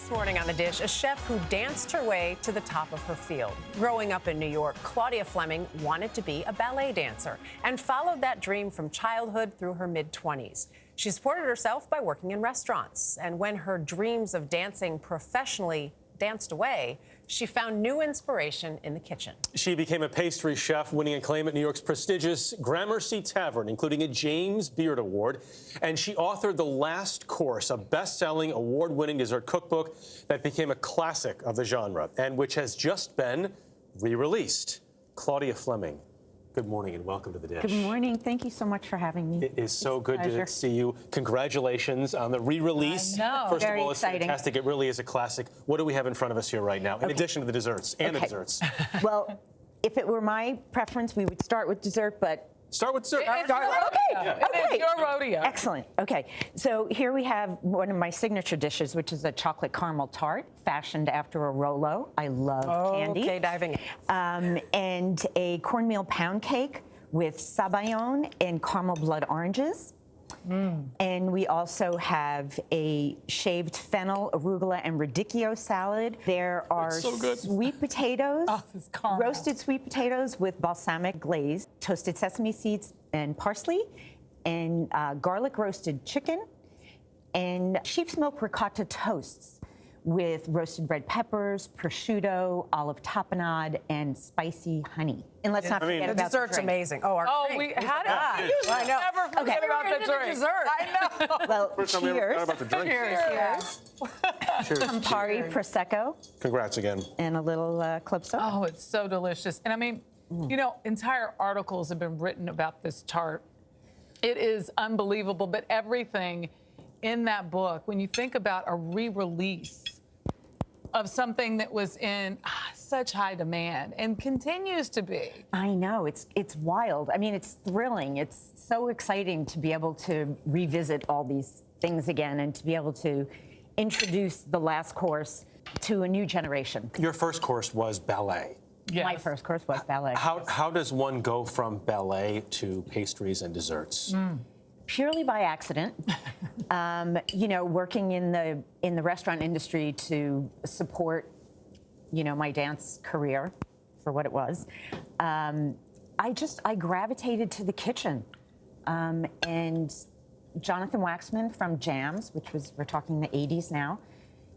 This morning on The Dish, a chef who danced her way to the top of her field. Growing up in New York, Claudia Fleming wanted to be a ballet dancer and followed that dream from childhood through her mid-20s. She supported herself by working in restaurants. And when her dreams of dancing professionally danced away, she found new inspiration in the kitchen. She became a pastry chef, winning acclaim at New York's prestigious Gramercy Tavern, including a James Beard Award. And she authored The Last Course, a best-selling, award-winning dessert cookbook that became a classic of the genre and which has just been re-released. Claudia Fleming, good morning and welcome to The Dish. Good morning. Thank you so much for having me. It is so good to see you. Congratulations on the re-release. First Very of all, it's exciting. fantastic. It really is a classic. What do we have in front of us here right now, in addition to the desserts and the desserts? Well, if it were my preference, we would start with dessert, but... Start with dessert. It's your rodeo. Excellent. Okay. So here we have one of my signature dishes, which is a chocolate caramel tart fashioned after a Rolo. I love candy. Okay, diving in. And a cornmeal pound cake with sabayon and caramel blood oranges. And we also have a shaved fennel, arugula, and radicchio salad. There are sweet potatoes, roasted sweet potatoes with balsamic glaze, toasted sesame seeds and parsley, and garlic roasted chicken, and sheep's milk ricotta toasts with roasted red peppers, prosciutto, olive tapenade, and spicy honey. And let's not forget the about dessert's the drink. amazing. Oh, our drink. We had it. I know. Never forget about the drink. Dessert. I know. Well, First time we ever forgot about the drink. cheers. Cheers. Campari Prosecco Congrats again. and a little club soda. Oh, it's so delicious. And I mean, you know, entire articles have been written about this tart. It is unbelievable, but everything in that book, when you think about a re-release of something that was in such high demand and continues to be. I know, it's wild. I mean, it's thrilling. It's so exciting to be able to revisit all these things again and to be able to introduce the last course to a new generation. Your first course was ballet. Yes. My first course was ballet. How does one go from ballet to pastries and desserts? Purely by accident. You know, working in the restaurant industry to support, you know, my dance career for what it was. I gravitated to the kitchen. And Jonathan Waxman from Jams, which was, we're talking the 80s now,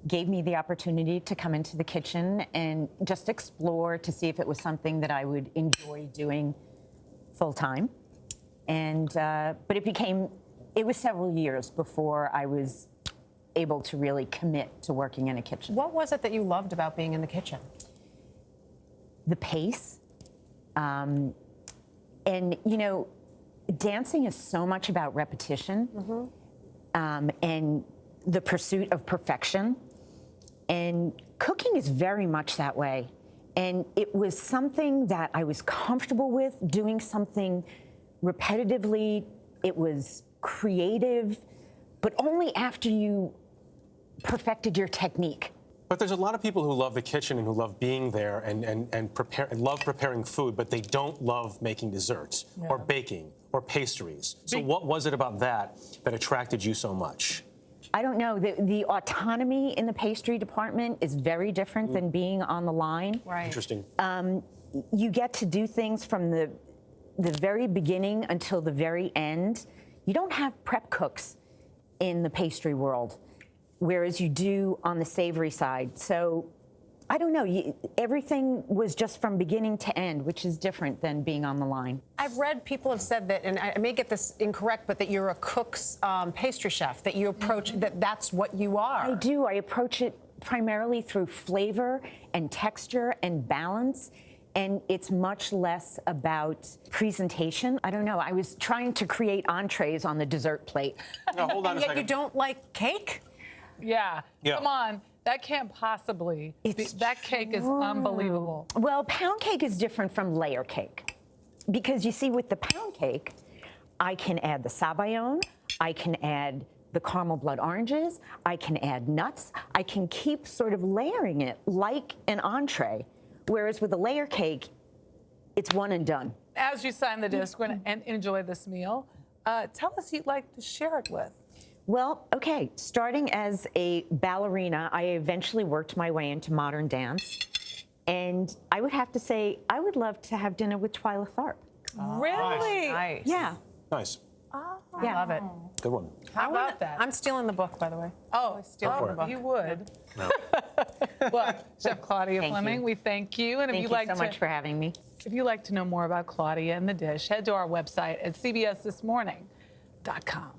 gave me the opportunity to come into the kitchen and just explore to see if it was something that I would enjoy doing full time. And, but it was several years before I was able to really commit to working in a kitchen. What was it that you loved about being in the kitchen? The pace. And, you know, dancing is so much about repetition and the pursuit of perfection. And cooking is very much that way. And it was something that I was comfortable with, doing something repetitively. It was creative, but only after you perfected your technique. But there's a lot of people who love the kitchen and who love being there and love preparing food, but they don't love making desserts or baking or pastries. So what was it about that attracted you so much? I don't know. The autonomy in the pastry department is very different than being on the line. Right. Interesting. You get to do things from the very beginning until the very end. You don't have prep cooks in the pastry world, whereas you do on the savory side. So I don't know. Everything was just from beginning to end, which is different than being on the line. I've read people have said that, and I may get this incorrect, but that you're a cook's pastry chef, that you approach, that's what you are. I do. I approach it primarily through flavor and texture and balance. And it's much less about presentation. I don't know. I was trying to create entrees on the dessert plate. No, hold on and a yet second. you don't like cake? Yeah. Come on. That can't possibly be. That cake is unbelievable. Well, pound cake is different from layer cake. Because you see, with the pound cake, I can add the sabayon, I can add the caramel blood oranges, I can add nuts, I can keep sort of layering it like an entree. Whereas with a layer cake, it's one and done. As you sign the disc and enjoy this meal, tell us who you'd like to share it with. Well, okay, starting as a ballerina, I eventually worked my way into modern dance. And I would have to say, I would love to have dinner with Twyla Tharp. Really? Nice. Yeah. Nice. I love it. Good one. How about that? I'm stealing the book, by the way. Stealing the book. You would. No. Well, Chef Claudia Thank Fleming, you. we thank you. And Thank if you you'd like so much for having me. If you'd like to know more about Claudia and the dish, head to our website at cbsthismorning.com.